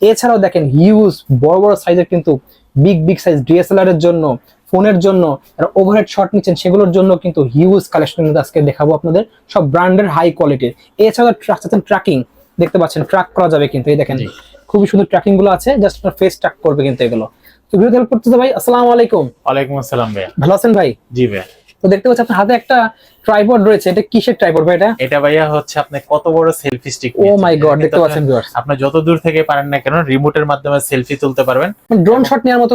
এছাড়াও দেখেন হিউজ বড় বড় সাইজের কিন্তু বিগ সাইজ ডিএসএলআর এর জন্য, ফোনের জন্য, ওভারহেড শট নিচ্ছেন সেগুলোর জন্য কিন্তু হিউজ কালেকশন কিন্তু আজকে দেখাবো আপনাদের, সব ব্র্যান্ডের হাই কোয়ালিটির। এছাড়াও ট্র্যাকিং দেখতে পাচ্ছেন, ট্র্যাক করা যাবে কিন্তু, এই দেখেন খুবই সুন্দর ট্র্যাকিং গুলো আছে, জাস্ট আপনার ফেস ট্র্যাক করবে কিন্তু এগুলো। তো ভিডিও হেল্প করতেছে ভাই, আসসালামু আলাইকুম। ওয়ালাইকুম আসসালাম ভাই, ভালো আছেন ভাই? জি ভাই। তো দেখতে পাচ্ছি আপনার হাতে একটা ট্রাইপড রয়েছে, এটা কিসের ট্রাইপড ভাই? এটা ভাইয়া হচ্ছে আপনি কত বড় সেলফি স্টিক। ও মাই গড, দেখতে পাচ্ছেন ভিউয়ার্স, আপনি যত দূর থেকে পারেন না কেন রিমোটের মাধ্যমে সেলফি তুলতে পারবেন, ড্রোন শট নেওয়ার মতো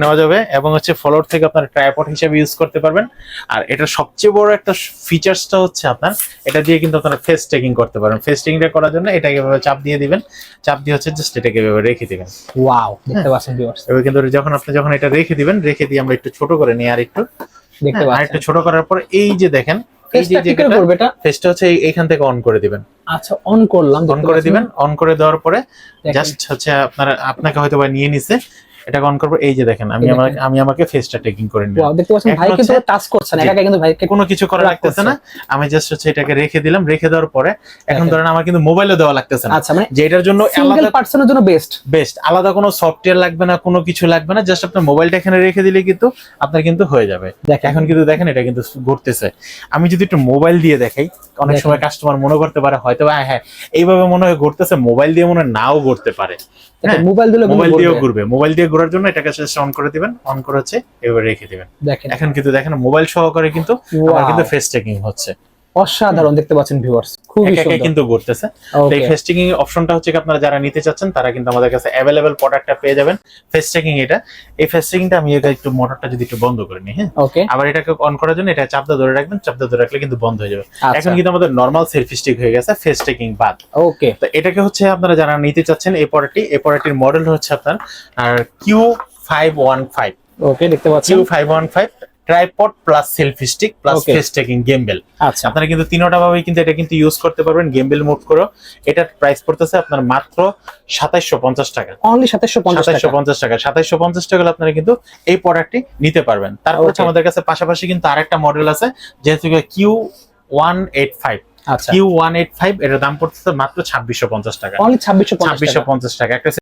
নেওয়া যাবে এবং হচ্ছে ফলোর থেকে আপনার ট্রাইপড হিসেবে ইউজ করতে পারবেন। আর এটা সবচেয়ে বড় একটা ফিচারসটা হচ্ছে আপনার এটা দিয়ে কিন্তু আপনারা ফেস ট্র্যাকিং করতে পারবেন। ফেস ট্র্যাকিংটা করার জন্য এটাকে এভাবে চাপ দিয়ে দিবেন, চাপ দিয়ে হচ্ছে জাস্ট এটাকে এভাবে রেখে দিবেন। ওয়াও, দেখতে পাচ্ছেন ভিউয়ার্স, এবার কিন্তু যখন এটা রেখে দিবেন, রেখে দিয়ে আমরা একটু ছোট করে নিই, আর একটু দেখতে পাচ্ছেন, একটু ছোট করার পর এই যে দেখেন এই যে ফেসটা হচ্ছে এইখান থেকে অন করে দিবেন। আচ্ছা, অন করলাম, অন করে দিবেন। অন করে দেওয়ার পরে জাস্ট হচ্ছে আপনাকে হয়তো বা নিয়ে নিছে, এটা অন করব। এই যে দেখেন আমি আমাকে ফেসটা টেকিং করে নিলাম। ওয়াও, দেখতে পাচ্ছেন ভাই কিন্তু টাচ করছেন, একা কিন্তু ভাই কোনো কিছু করা লাগতেছে না। আমি জাস্ট হচ্ছে এটাকে রেখে দিলাম। রেখে দেওয়ার পরে এখন ধরেন আমার কিন্তু মোবাইলে দেওয়া লাগতেছে না। আচ্ছা, মানে যে এটার জন্য সিঙ্গেল পারসনের জন্য বেস্ট, আলাদা কোনো সফটওয়্যার লাগবে না, কোনো কিছু লাগবে না। জাস্ট আপনার মোবাইলটা এখানে রেখে দিলে কিন্তু আপনার কিন্তু হয়ে যাবে। এখন কিন্তু দেখেন এটা কিন্তু ঘুরতেছে। আমি যদি একটু মোবাইল দিয়ে দেখাই, অনেক সময় কাস্টমার মনে করতে পারে হয়তো হ্যাঁ এইভাবে মনে হয় ঘুরতেছে, মোবাইল দিয়ে মনে হয় নাও ঘুরতে পারে। মোবাইল দিয়েও ঘুরবে। মোবাইল দিয়ে ঘোরার জন্য এটাকে অন করে দিবেন। অন করে হচ্ছে এবার রেখে দিবেন। এখন কিন্তু দেখেন মোবাইল সহকারে কিন্তু আমার কিন্তু ফেস ট্র্যাকিং হচ্ছে। অসাধারণ, দেখতে পাচ্ছেন ভিউয়ার্স, খুবই সুন্দর কিন্তু ঘুরতেছে। এই ফেস ট্র্যাকিং অপশনটা হচ্ছে আপনারা যারা নিতে চাচ্ছেন তারা কিন্তু আমাদের কাছে अवेलेबल প্রোডাক্টটা পেয়ে যাবেন। ফেস ট্র্যাকিং এই ফেস ট্র্যাকিংটা আমি একটু মোটরটা যদি একটু বন্ধ করে নিই, হ্যাঁ ওকে, আবার এটাকে অন করার জন্য এটা চাপ ধরে রাখবেন। চাপ ধরে রাখলে কিন্তু বন্ধ হয়ে যাবে। এখন কিন্তু আমাদের নরমাল সেলফি স্টিক হয়ে গেছে ফেস ট্র্যাকিং বাদ। ওকে, তো এটাকে হচ্ছে আপনারা যারা নিতে চাচ্ছেন এই প্রোডাক্টটির মডেল হচ্ছে আপনার Q515। ওকে, দেখতে পাচ্ছেন Q515 tripod plus selfie stick plus face tracking gimbal. আচ্ছা, আপনারা কিন্তু তিনটা ভাবে কিন্তু এটা কিন্তু ইউজ করতে পারবেন গিম্বেল মোড করে। এটার প্রাইস পড়তেছে আপনার মাত্র 2750 টাকা। অনলি 2750 টাকা। 2750 টাকা আপনারা কিন্তু এই প্রোডাক্টটি নিতে পারবেন। তারপর হচ্ছে আমাদের কাছে পাশাপাশি কিন্তু আরেকটা মডেল আছে যেহেতু Q185। আচ্ছা, Q185 এর দাম পড়তেছে মাত্র 2650 টাকা। অনলি 2650 টাকা। একটা